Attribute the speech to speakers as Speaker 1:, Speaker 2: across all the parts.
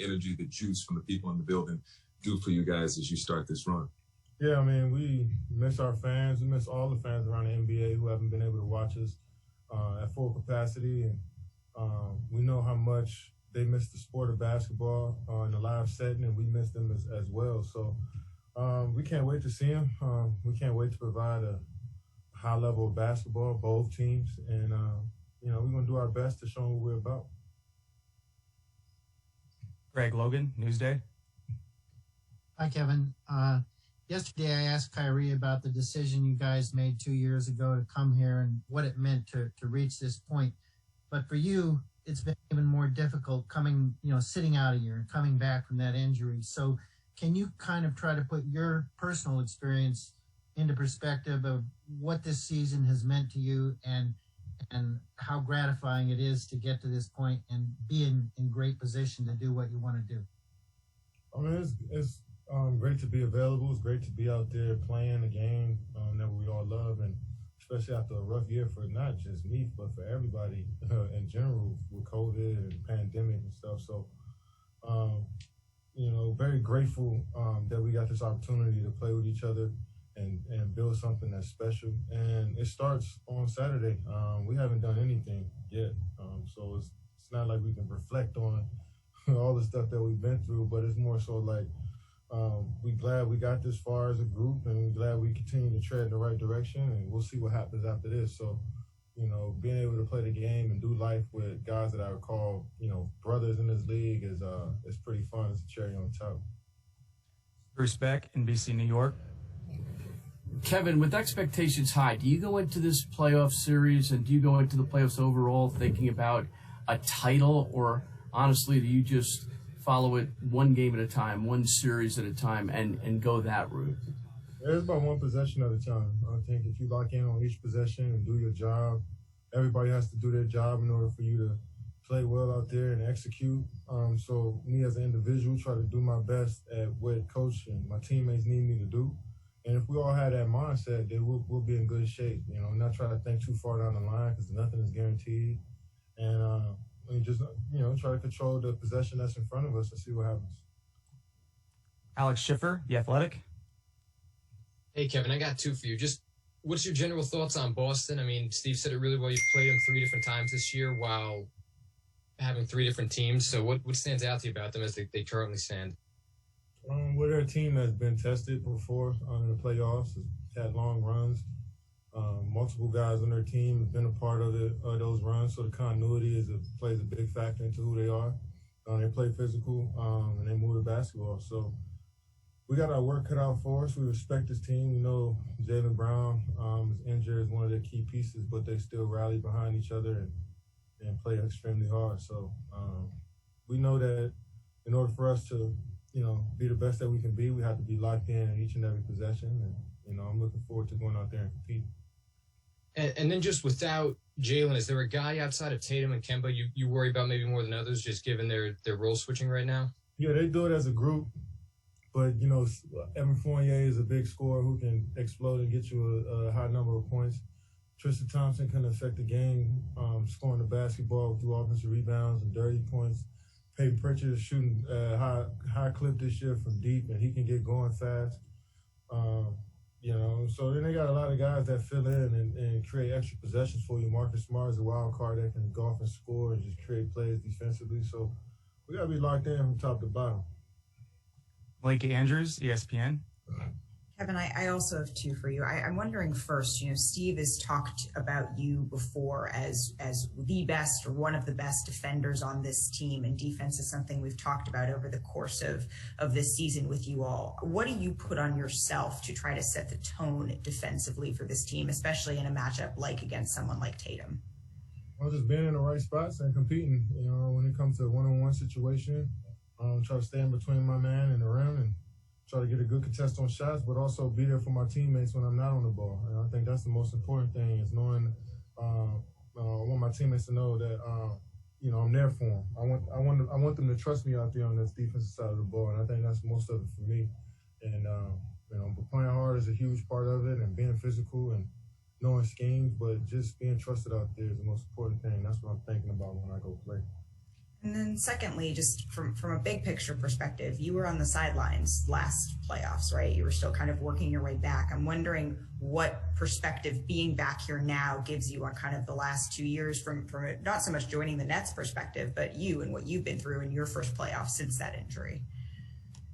Speaker 1: energy, the juice from the people in the building do for you guys as you start this run?
Speaker 2: Yeah, I mean, we miss our fans. We miss all the fans around the NBA who haven't been able to watch us at full capacity. And we know how much they miss the sport of basketball in a live setting, and we miss them as well. So we can't wait to see them. We can't wait to provide a high level of basketball, both teams. And, we're going to do our best to show them what we're about.
Speaker 3: Greg Logan, Newsday.
Speaker 4: Hi, Kevin. Yesterday, I asked Kyrie about the decision you guys made 2 years ago to come here and what it meant to reach this point. But for you, it's been even more difficult sitting out a year and coming back from that injury. So can you kind of try to put your personal experience into perspective of what this season has meant to you and how gratifying it is to get to this point and be in great position to do what you want to do?
Speaker 2: I mean, it's great to be available. It's great to be out there playing a game that we all love, and especially after a rough year for not just me, but for everybody in general with COVID and pandemic and stuff. So, very grateful that we got this opportunity to play with each other and build something that's special. And it starts on Saturday. We haven't done anything yet, so it's not like we can reflect on all the stuff that we've been through, but it's more so like we're glad we got this far as a group, and we're glad we continue to tread in the right direction, and we'll see what happens after this. So, being able to play the game and do life with guys that I would call, brothers in this league is pretty fun. It's a cherry on top.
Speaker 3: Bruce Beck, NBC New York.
Speaker 5: Kevin, with expectations high, do you go into this playoff series and do you go into the playoffs overall thinking about a title, or honestly, do you just follow it one game at a time, one series at a time, and go that route?
Speaker 2: It's about one possession at a time. I think if you lock in on each possession and do your job, everybody has to do their job in order for you to play well out there and execute. So me as an individual, try to do my best at what coach and my teammates need me to do. And if we all had that mindset, then we'll be in good shape. Not try to think too far down the line because nothing is guaranteed. And just try to control the possession that's in front of us and see what happens.
Speaker 3: Alex Schiffer, The Athletic.
Speaker 6: Hey, Kevin, I got two for you. Just what's your general thoughts on Boston? I mean, Steve said it really well. You've played them 3 different times this year while having 3 different teams. So what stands out to you about them as they currently stand?
Speaker 2: They're a team that's been tested before in the playoffs, has had long runs. Multiple guys on their team have been a part of those runs, so the continuity plays a big factor into who they are. They play physical, and they move the basketball. So we got our work cut out for us. We respect this team. We know Jaylen Brown is injured as one of their key pieces, but they still rally behind each other and play extremely hard. So we know that in order for us to be the best that we can be, we have to be locked in each and every possession. And, I'm looking forward to going out there and compete.
Speaker 6: And then just without Jaylen, is there a guy outside of Tatum and Kemba you worry about maybe more than others, just given their role switching right now?
Speaker 2: Yeah, they do it as a group. But, Evan Fournier is a big scorer who can explode and get you a high number of points. Tristan Thompson can affect the game, scoring the basketball through offensive rebounds and dirty points. Peyton Pritchard is shooting high clip this year from deep, and he can get going fast. So then they got a lot of guys that fill in and create extra possessions for you. Marcus Smart is a wild card that can go off and score and just create plays defensively. So we got to be locked in from top to bottom.
Speaker 3: Malika Andrews, ESPN.
Speaker 7: Kevin, I also have two for you. I'm wondering first, Steve has talked about you before as the best or one of the best defenders on this team, and defense is something we've talked about over the course of this season with you all. What do you put on yourself to try to set the tone defensively for this team, especially in a matchup like against someone like Tatum?
Speaker 2: Well, just being in the right spots and competing, when it comes to a one-on-one situation, try to stay in between my man and the rim and try to get a good contest on shots, but also be there for my teammates when I'm not on the ball. And I think that's the most important thing is knowing I want my teammates to know that I'm there for them. I want them to trust me out there on this defensive side of the ball, and I think that's most of it for me. And but playing hard is a huge part of it, and being physical and knowing schemes, but just being trusted out there is the most important thing. That's what I'm thinking about when I go play.
Speaker 7: And then secondly, just from a big picture perspective, you were on the sidelines last playoffs, right? You were still kind of working your way back. I'm wondering what perspective being back here now gives you on kind of the last 2 years from not so much joining the Nets perspective, but you and what you've been through in your first playoff since that injury.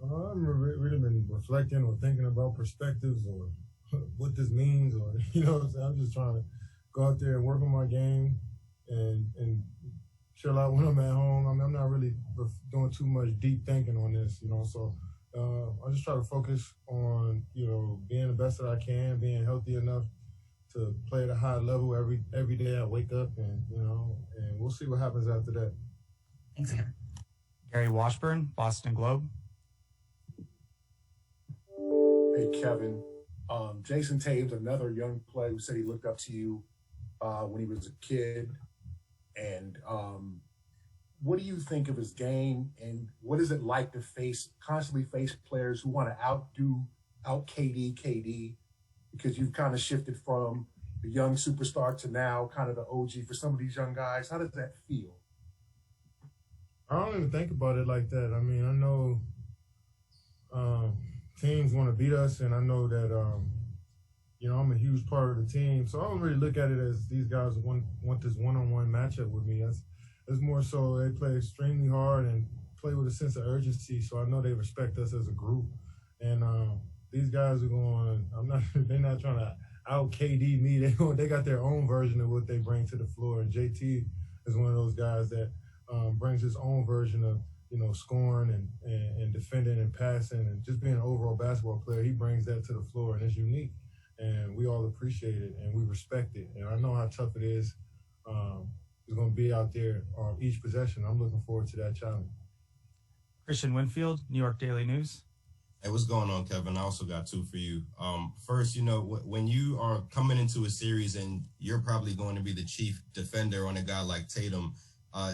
Speaker 2: I've really been reflecting or thinking about perspectives or what this means, or, I'm just trying to go out there and work on my game and chill out when I'm at home. I'm not really doing too much deep thinking on this, so I just try to focus on, being the best that I can, being healthy enough to play at a high level every day I wake up, and we'll see what happens after that.
Speaker 7: Thanks, Kevin.
Speaker 3: Gary Washburn, Boston Globe.
Speaker 8: Hey, Kevin. Jason Taves, another young player who said he looked up to you when he was a kid. And what do you think of his game, and what is it like to constantly face players who want to out KD, because you've kind of shifted from the young superstar to now kind of the OG for some of these young guys? How does that feel?
Speaker 2: I don't even think about it like that. I mean, I know teams want to beat us, and I know that, I'm a huge part of the team. So I don't really look at it as these guys want this one-on-one matchup with me. It's more so they play extremely hard and play with a sense of urgency, so I know they respect us as a group. And these guys are they're not trying to out KD me. They got their own version of what they bring to the floor. And JT is one of those guys that brings his own version of, scoring and defending and passing and just being an overall basketball player. He brings that to the floor, and it's unique. And we all appreciate it, and we respect it. And I know how tough it is. It's going to be out there on each possession. I'm looking forward to that challenge.
Speaker 3: Christian Winfield, New York Daily News.
Speaker 9: Hey, what's going on, Kevin? I also got two for you. First, when you are coming into a series and you're probably going to be the chief defender on a guy like Tatum,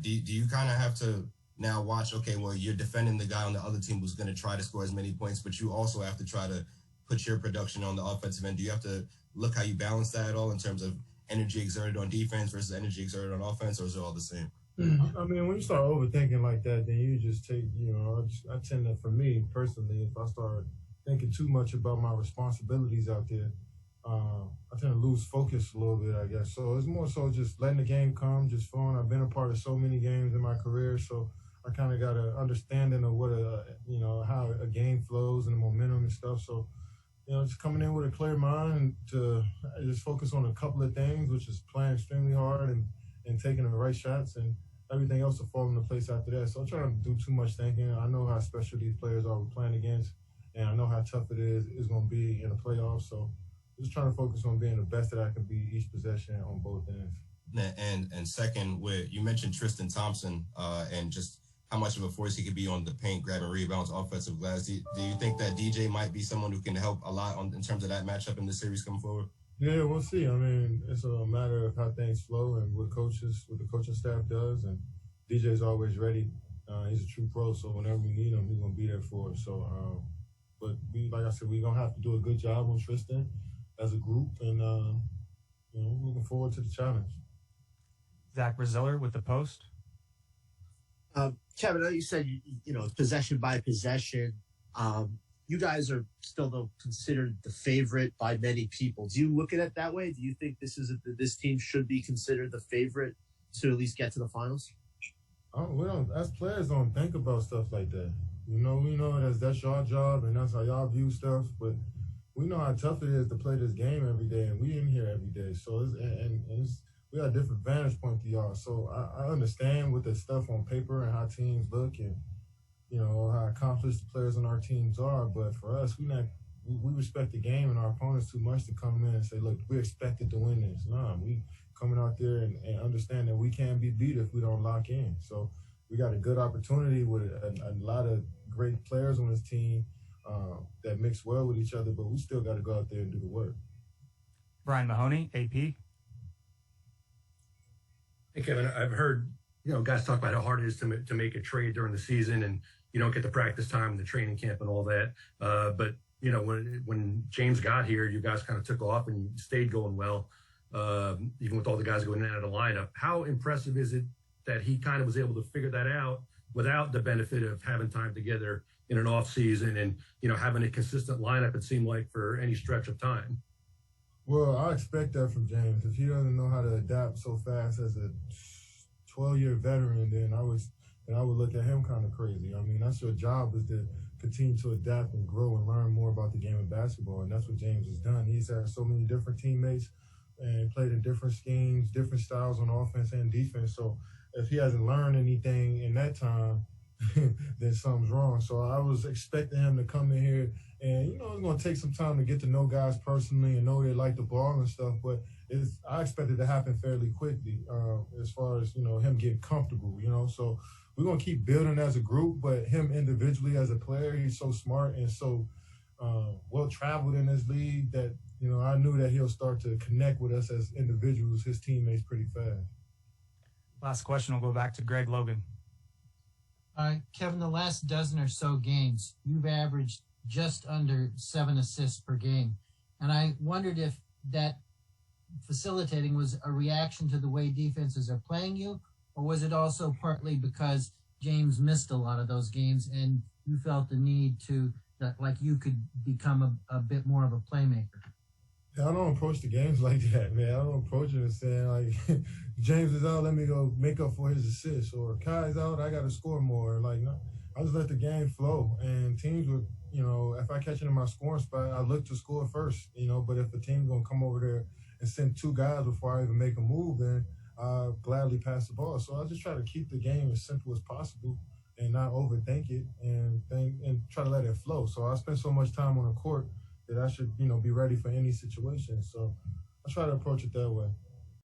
Speaker 9: do you kind of have to now watch, okay, well, you're defending the guy on the other team who's going to try to score as many points, but you also have to try to put your production on the offensive end? Do you have to look how you balance that at all in terms of energy exerted on defense versus energy exerted on offense, or is it all the same?
Speaker 2: I mean, when you start overthinking like that, then you just take, I tend to, for me personally, if I start thinking too much about my responsibilities out there, I tend to lose focus a little bit, I guess. So it's more so just letting the game come, just fun. I've been a part of so many games in my career, so I kind of got an understanding of what how a game flows and the momentum and stuff. So, just coming in with a clear mind to just focus on a couple of things, which is playing extremely hard and taking the right shots, and everything else will fall into place after that. So I'm trying to do too much thinking. I know how special these players are we're playing against, and I know how tough it's going to be in the playoffs. So just trying to focus on being the best that I can be each possession on both ends.
Speaker 9: And second, you mentioned Tristan Thompson and just how much of a force he could be on the paint, grabbing rebounds, offensive glass. Do you think that DJ might be someone who can help a lot in terms of that matchup in the series coming forward?
Speaker 2: Yeah, we'll see. I mean, it's a matter of how things flow and what the coaching staff does. And DJ's always ready. He's a true pro, so whenever we need him, he's going to be there for us. So, but like I said, we're going to have to do a good job on Tristan as a group, and looking forward to the challenge.
Speaker 3: Zach Braziller with the Post.
Speaker 10: Kevin, I know you said, possession by possession. You guys are still considered the favorite by many people. Do you look at it that way? Do you think this team should be considered the favorite to at least get to the finals?
Speaker 2: We don't, as players, don't think about stuff like that. We know that's your job and that's how y'all view stuff, but we know how tough it is to play this game every day, and we in here every day. So we got a different vantage point to y'all. So I understand with the stuff on paper and how teams look and, how accomplished the players on our teams are. But for us, we respect the game and our opponents too much to come in and say, look, we're expected to win this. Nah, we coming out there and understand that we can't be beat if we don't lock in. So we got a good opportunity with a lot of great players on this team that mix well with each other, but we still got to go out there and do the work.
Speaker 3: Brian Mahoney, AP.
Speaker 11: Hey, Kevin, I've heard, guys talk about how hard it is to make a trade during the season, and you don't get the practice time, the training camp and all that. But, when James got here, you guys kind of took off and stayed going well, even with all the guys going in and out of the lineup. How impressive is it that he kind of was able to figure that out without the benefit of having time together in an off season and, having a consistent lineup, it seemed like, for any stretch of time.
Speaker 2: Well, I expect that from James. If he doesn't know how to adapt so fast as a 12-year veteran, then I would look at him kind of crazy. I mean, that's your job, is to continue to adapt and grow and learn more about the game of basketball, and that's what James has done. He's had so many different teammates and played in different schemes, different styles on offense and defense. So if he hasn't learned anything in that time, then something's wrong. So I was expecting him to come in here and, it's going to take some time to get to know guys personally and know they like the ball and stuff. But I expect it to happen fairly quickly as far as, him getting comfortable, So we're going to keep building as a group, but him individually as a player, he's so smart and so well-traveled in this league that, I knew that he'll start to connect with us as individuals, his teammates, pretty fast.
Speaker 3: Last question will go back to Greg Logan.
Speaker 4: Kevin, the last dozen or so games, you've averaged just under 7 assists per game. And I wondered if that facilitating was a reaction to the way defenses are playing you, or was it also partly because James missed a lot of those games and you felt the need like you could become a bit more of a playmaker?
Speaker 2: I don't approach the games like that, man. I don't approach it and saying, like, James is out, let me go make up for his assists, or Kai's out, I got to score more. Like, no, I just let the game flow. And teams would, if I catch it in my scoring spot, I look to score first, But if a team's going to come over there and send 2 guys before I even make a move, then I'll gladly pass the ball. So I just try to keep the game as simple as possible and not overthink it and try to let it flow. So I spend so much time on the court that I should, be ready for any situation. So I try to approach it that way.